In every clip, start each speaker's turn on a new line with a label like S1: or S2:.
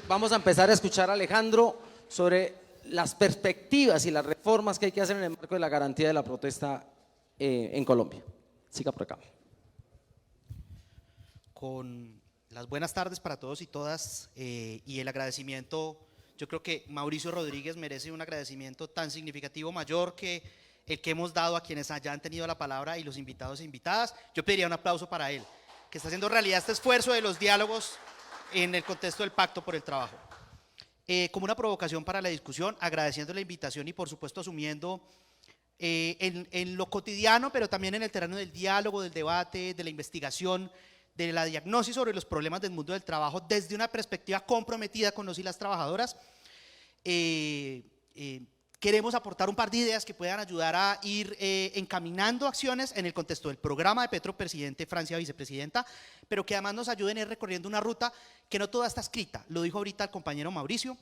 S1: vamos a empezar a escuchar a Alejandro sobre las perspectivas y las reformas que hay que hacer en el marco de la garantía de la protesta en Colombia. Siga por acá.
S2: Con las buenas tardes para todos y todas y el agradecimiento, yo creo que Mauricio Rodríguez merece un agradecimiento tan significativo, mayor que el que hemos dado a quienes hayan tenido la palabra y los invitados e invitadas. Yo pediría un aplauso para él, que está haciendo realidad este esfuerzo de los diálogos en el contexto del Pacto por el Trabajo. Como una provocación para la discusión, agradeciendo la invitación y por supuesto asumiendo en lo cotidiano, pero también en el terreno del diálogo, del debate, de la investigación, de la diagnosis sobre los problemas del mundo del trabajo desde una perspectiva comprometida con los y las trabajadoras. Queremos aportar un par de ideas que puedan ayudar a ir encaminando acciones en el contexto del programa de Petro, presidente, Francia, vicepresidenta, pero que además nos ayuden a ir recorriendo una ruta que no toda está escrita. Lo dijo ahorita el compañero Mauricio.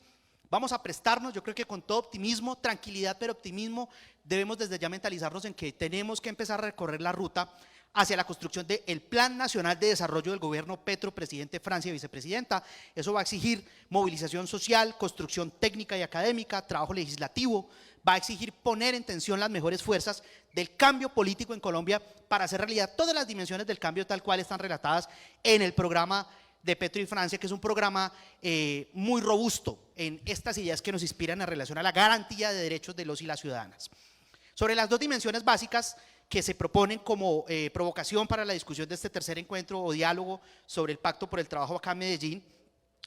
S2: Vamos a prestarnos, yo creo que con todo optimismo, tranquilidad, pero optimismo, debemos desde ya mentalizarnos en que tenemos que empezar a recorrer la ruta hacia la construcción del Plan Nacional de Desarrollo del Gobierno Petro, presidente, Francia, vicepresidenta. Eso va a exigir movilización social, construcción técnica y académica, trabajo legislativo, va a exigir poner en tensión las mejores fuerzas del cambio político en Colombia para hacer realidad todas las dimensiones del cambio tal cual están relatadas en el programa de Petro y Francia, que es un programa muy robusto en estas ideas que nos inspiran en relación a la garantía de derechos de los y las ciudadanas. Sobre las dos dimensiones básicas que se proponen como provocación para la discusión de este tercer encuentro o diálogo sobre el Pacto por el Trabajo acá en Medellín,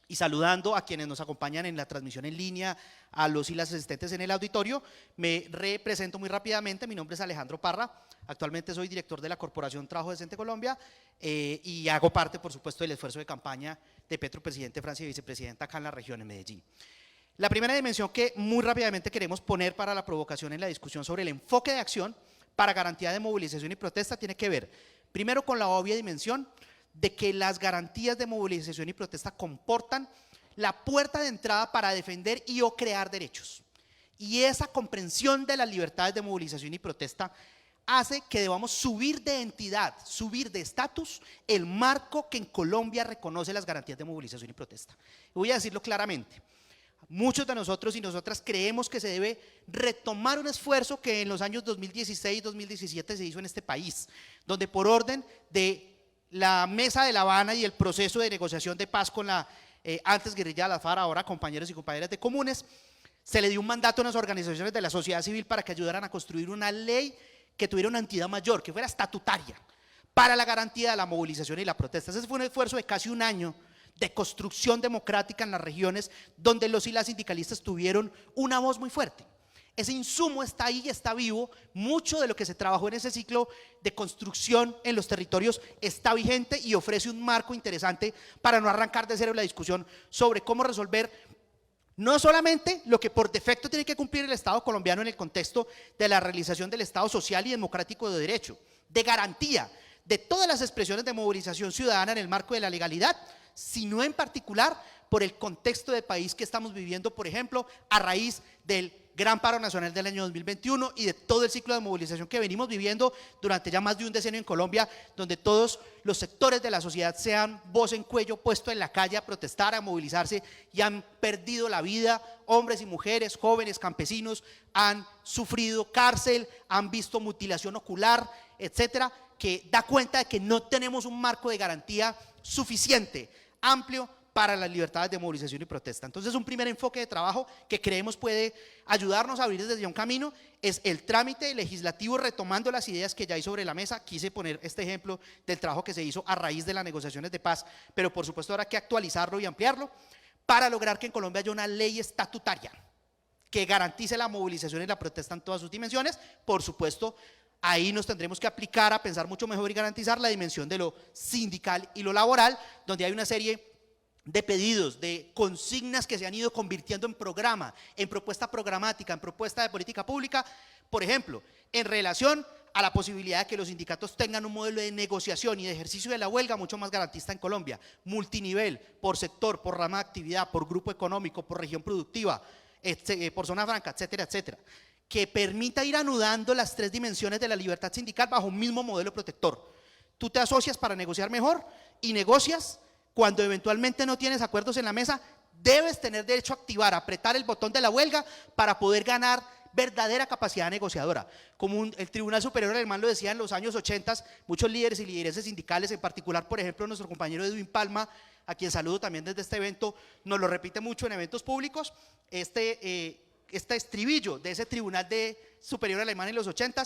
S2: y saludando a quienes nos acompañan en la transmisión en línea, a los y las asistentes en el auditorio, me represento muy rápidamente. Mi nombre es Alejandro Parra, actualmente soy director de la Corporación Trabajo Decente Colombia y hago parte, por supuesto, del esfuerzo de campaña de Petro, presidente, Francia y vicepresidenta acá en la región, en Medellín. La primera dimensión que muy rápidamente queremos poner para la provocación en la discusión sobre el enfoque de acción para garantía de movilización y protesta tiene que ver, primero, con la obvia dimensión de que las garantías de movilización y protesta comportan la puerta de entrada para defender y o crear derechos. Y esa comprensión de las libertades de movilización y protesta hace que debamos subir de entidad, subir de estatus el marco que en Colombia reconoce las garantías de movilización y protesta. Y voy a decirlo claramente. Muchos de nosotros y nosotras creemos que se debe retomar un esfuerzo que en los años 2016-2017 se hizo en este país, donde por orden de la Mesa de La Habana y el proceso de negociación de paz con la antes guerrilla de la FARC, ahora compañeros y compañeras de comunes, se le dio un mandato a unas organizaciones de la sociedad civil para que ayudaran a construir una ley que tuviera una entidad mayor, que fuera estatutaria, para la garantía de la movilización y la protesta. Ese fue un esfuerzo de casi un año de construcción democrática en las regiones donde los y las sindicalistas tuvieron una voz muy fuerte. Ese insumo está ahí y está vivo. Mucho de lo que se trabajó en ese ciclo de construcción en los territorios está vigente y ofrece un marco interesante para no arrancar de cero la discusión sobre cómo resolver no solamente lo que por defecto tiene que cumplir el Estado colombiano en el contexto de la realización del Estado social y democrático de derecho, de garantía de todas las expresiones de movilización ciudadana en el marco de la legalidad, sino en particular por el contexto de país que estamos viviendo, por ejemplo, a raíz del gran paro nacional del año 2021 y de todo el ciclo de movilización que venimos viviendo durante ya más de un decenio en Colombia, donde todos los sectores de la sociedad se han voz en cuello puesto en la calle a protestar, a movilizarse y han perdido la vida, hombres y mujeres, jóvenes, campesinos, han sufrido cárcel, han visto mutilación ocular, etcétera, que da cuenta de que no tenemos un marco de garantía suficiente, amplio, para las libertades de movilización y protesta. Entonces, un primer enfoque de trabajo que creemos puede ayudarnos a abrir desde ya un camino es el trámite legislativo retomando las ideas que ya hay sobre la mesa. Quise poner este ejemplo del trabajo que se hizo a raíz de las negociaciones de paz, pero por supuesto habrá que actualizarlo y ampliarlo para lograr que en Colombia haya una ley estatutaria que garantice la movilización y la protesta en todas sus dimensiones. Por supuesto, ahí nos tendremos que aplicar a pensar mucho mejor y garantizar la dimensión de lo sindical y lo laboral, donde hay una serie de pedidos, de consignas que se han ido convirtiendo en programa, en propuesta programática, en propuesta de política pública, por ejemplo, en relación a la posibilidad de que los sindicatos tengan un modelo de negociación y de ejercicio de la huelga mucho más garantista en Colombia, multinivel, por sector, por rama de actividad, por grupo económico, por región productiva, por zona franca, etcétera, etcétera, que permita ir anudando las tres dimensiones de la libertad sindical bajo un mismo modelo protector. Tú te asocias para negociar mejor y negocias. Cuando eventualmente no tienes acuerdos en la mesa, debes tener derecho a activar, a apretar el botón de la huelga para poder ganar verdadera capacidad negociadora. Como el Tribunal Superior Alemán lo decía en los años 80, muchos líderes y lideresas sindicales, en particular, por ejemplo, nuestro compañero Edwin Palma, a quien saludo también desde este evento, nos lo repite mucho en eventos públicos, este estribillo de ese Tribunal Superior Alemán en los 80,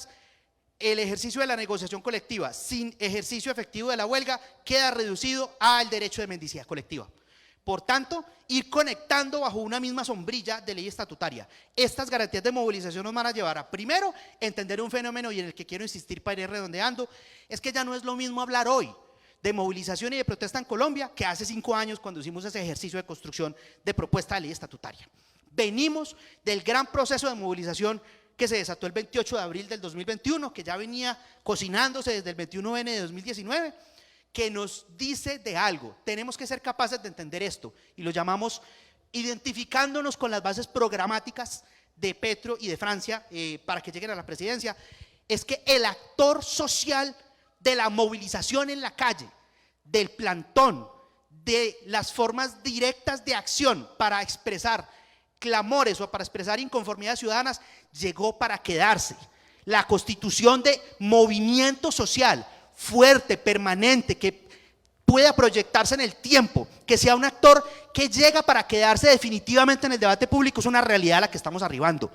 S2: el ejercicio de la negociación colectiva sin ejercicio efectivo de la huelga queda reducido al derecho de mendicidad colectiva. Por tanto, ir conectando bajo una misma sombrilla de ley estatutaria. Estas garantías de movilización nos van a llevar a, primero, entender un fenómeno, y en el que quiero insistir para ir redondeando, es que ya no es lo mismo hablar hoy de movilización y de protesta en Colombia que hace 5 años cuando hicimos ese ejercicio de construcción de propuesta de ley estatutaria. Venimos del gran proceso de movilización que se desató el 28 de abril del 2021, que ya venía cocinándose desde el 21N de 2019, que nos dice de algo. Tenemos que ser capaces de entender esto, y lo llamamos identificándonos con las bases programáticas de Petro y de Francia para que lleguen a la presidencia. Es que el actor social de la movilización en la calle, del plantón, de las formas directas de acción para expresar clamores o para expresar inconformidades ciudadanas, llegó para quedarse. La constitución de movimiento social fuerte, permanente, que pueda proyectarse en el tiempo, que sea un actor que llega para quedarse definitivamente en el debate público, es una realidad a la que estamos arribando.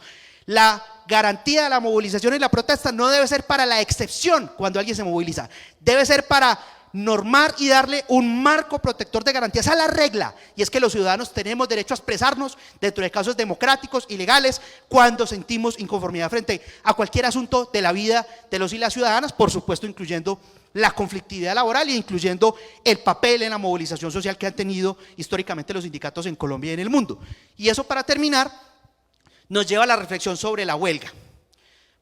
S2: La garantía de la movilización y la protesta no debe ser para la excepción cuando alguien se moviliza, debe ser para normar y darle un marco protector de garantías a la regla, y es que los ciudadanos tenemos derecho a expresarnos dentro de casos democráticos y legales cuando sentimos inconformidad frente a cualquier asunto de la vida de los y las ciudadanas, por supuesto incluyendo la conflictividad laboral e incluyendo el papel en la movilización social que han tenido históricamente los sindicatos en Colombia y en el mundo. Y eso, para terminar, nos lleva a la reflexión sobre la huelga.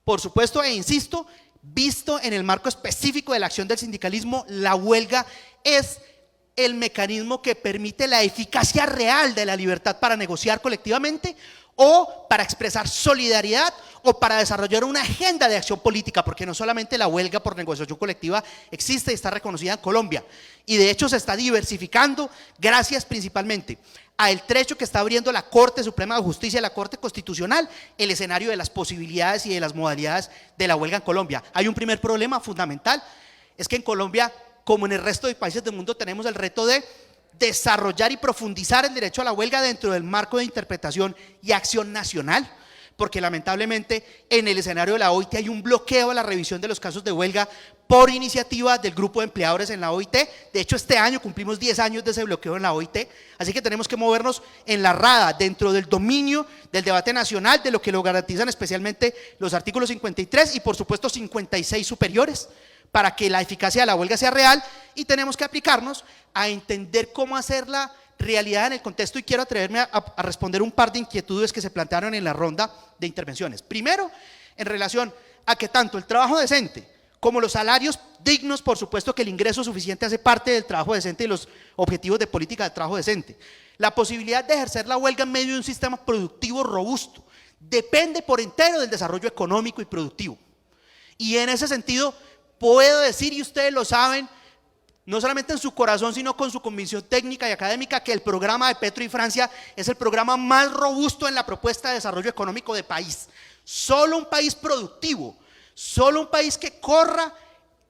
S2: Por supuesto, e insisto, visto en el marco específico de la acción del sindicalismo, la huelga es el mecanismo que permite la eficacia real de la libertad para negociar colectivamente, o para expresar solidaridad, o para desarrollar una agenda de acción política, porque no solamente la huelga por negociación colectiva existe y está reconocida en Colombia, y de hecho se está diversificando gracias principalmente al trecho que está abriendo la Corte Suprema de Justicia y la Corte Constitucional, el escenario de las posibilidades y de las modalidades de la huelga en Colombia. Hay un primer problema fundamental, es que en Colombia, como en el resto de países del mundo, tenemos el reto de desarrollar y profundizar el derecho a la huelga dentro del marco de interpretación y acción nacional, porque lamentablemente en el escenario de la OIT hay un bloqueo a la revisión de los casos de huelga por iniciativa del grupo de empleadores en la OIT. De hecho, este año cumplimos 10 años de ese bloqueo en la OIT, así que tenemos que movernos en la rada dentro del dominio del debate nacional, de lo que lo garantizan especialmente los artículos 53 y por supuesto 56 superiores, para que la eficacia de la huelga sea real, y tenemos que aplicarnos a entender cómo hacerla realidad en el contexto, y quiero atreverme a responder un par de inquietudes que se plantearon en la ronda de intervenciones. Primero, en relación a que tanto el trabajo decente como los salarios dignos, por supuesto que el ingreso suficiente hace parte del trabajo decente y los objetivos de política de trabajo decente. La posibilidad de ejercer la huelga en medio de un sistema productivo robusto depende por entero del desarrollo económico y productivo. Y en ese sentido puedo decir, y ustedes lo saben, no solamente en su corazón, sino con su convicción técnica y académica, que el programa de Petro y Francia es el programa más robusto en la propuesta de desarrollo económico de país. Solo un país productivo, solo un país que corra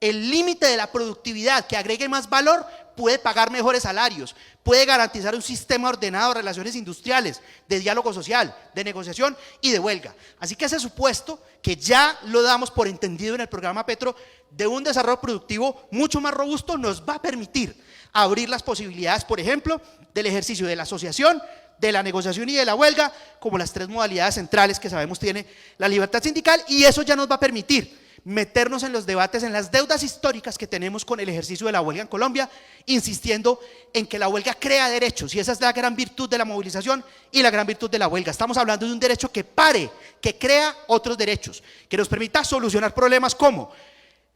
S2: el límite de la productividad, que agregue más valor, puede pagar mejores salarios, puede garantizar un sistema ordenado de relaciones industriales, de diálogo social, de negociación y de huelga. Así que ese supuesto, que ya lo damos por entendido en el programa Petro, de un desarrollo productivo mucho más robusto, nos va a permitir abrir las posibilidades, por ejemplo, del ejercicio de la asociación, de la negociación y de la huelga, como las 3 modalidades centrales que sabemos tiene la libertad sindical, y eso ya nos va a permitir meternos en los debates, en las deudas históricas que tenemos con el ejercicio de la huelga en Colombia, insistiendo en que la huelga crea derechos, y esa es la gran virtud de la movilización y la gran virtud de la huelga. Estamos hablando de un derecho que pare, que crea otros derechos, que nos permita solucionar problemas como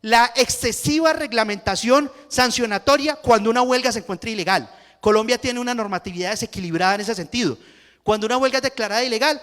S2: la excesiva reglamentación sancionatoria cuando una huelga se encuentra ilegal. Colombia tiene una normatividad desequilibrada en ese sentido. Cuando una huelga es declarada ilegal,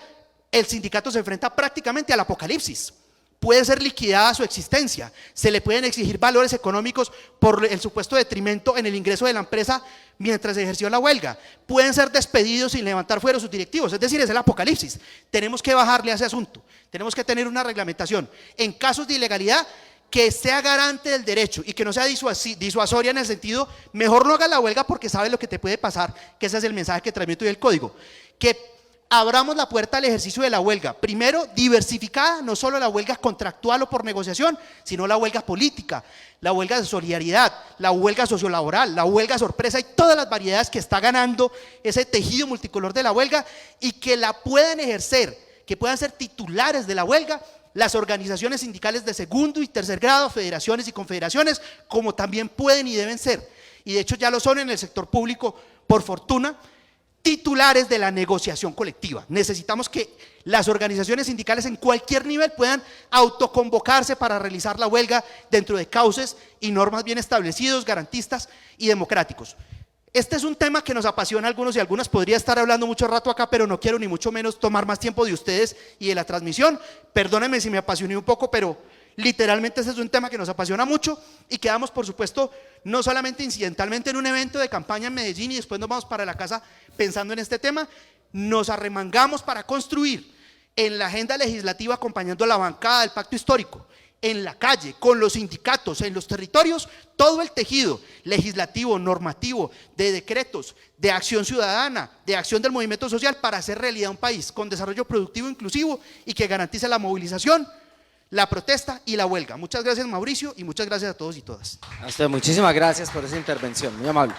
S2: el sindicato se enfrenta prácticamente al apocalipsis, puede ser liquidada su existencia, se le pueden exigir valores económicos por el supuesto detrimento en el ingreso de la empresa mientras se ejerció la huelga, pueden ser despedidos sin levantar fueros sus directivos, es decir, es el apocalipsis. Tenemos que bajarle a ese asunto, tenemos que tener una reglamentación en casos de ilegalidad que sea garante del derecho y que no sea disuasoria en el sentido, mejor no hagas la huelga porque sabes lo que te puede pasar, que ese es el mensaje que transmito y el código, que abramos la puerta al ejercicio de la huelga, primero diversificada, no solo la huelga contractual o por negociación, sino la huelga política, la huelga de solidaridad, la huelga sociolaboral, la huelga sorpresa y todas las variedades que está ganando ese tejido multicolor de la huelga, y que la puedan ejercer, que puedan ser titulares de la huelga las organizaciones sindicales de segundo y tercer grado, federaciones y confederaciones, como también pueden y deben ser, y de hecho ya lo son en el sector público, por fortuna, titulares de la negociación colectiva. Necesitamos que las organizaciones sindicales en cualquier nivel puedan autoconvocarse para realizar la huelga dentro de cauces y normas bien establecidos, garantistas y democráticos. Este es un tema que nos apasiona a algunos y algunas, podría estar hablando mucho rato acá, pero no quiero ni mucho menos tomar más tiempo de ustedes y de la transmisión. Perdónenme si me apasioné un poco, pero literalmente este es un tema que nos apasiona mucho y quedamos, por supuesto, no solamente incidentalmente en un evento de campaña en Medellín y después nos vamos para la casa pensando en este tema, nos arremangamos para construir en la agenda legislativa, acompañando a la bancada del pacto histórico, en la calle, con los sindicatos, en los territorios, todo el tejido legislativo, normativo, de decretos, de acción ciudadana, de acción del movimiento social para hacer realidad un país con desarrollo productivo inclusivo y que garantice la movilización, la protesta y la huelga. Muchas gracias, Mauricio, y muchas gracias a todos y todas.
S1: A usted, muchísimas gracias por esa intervención, muy amable.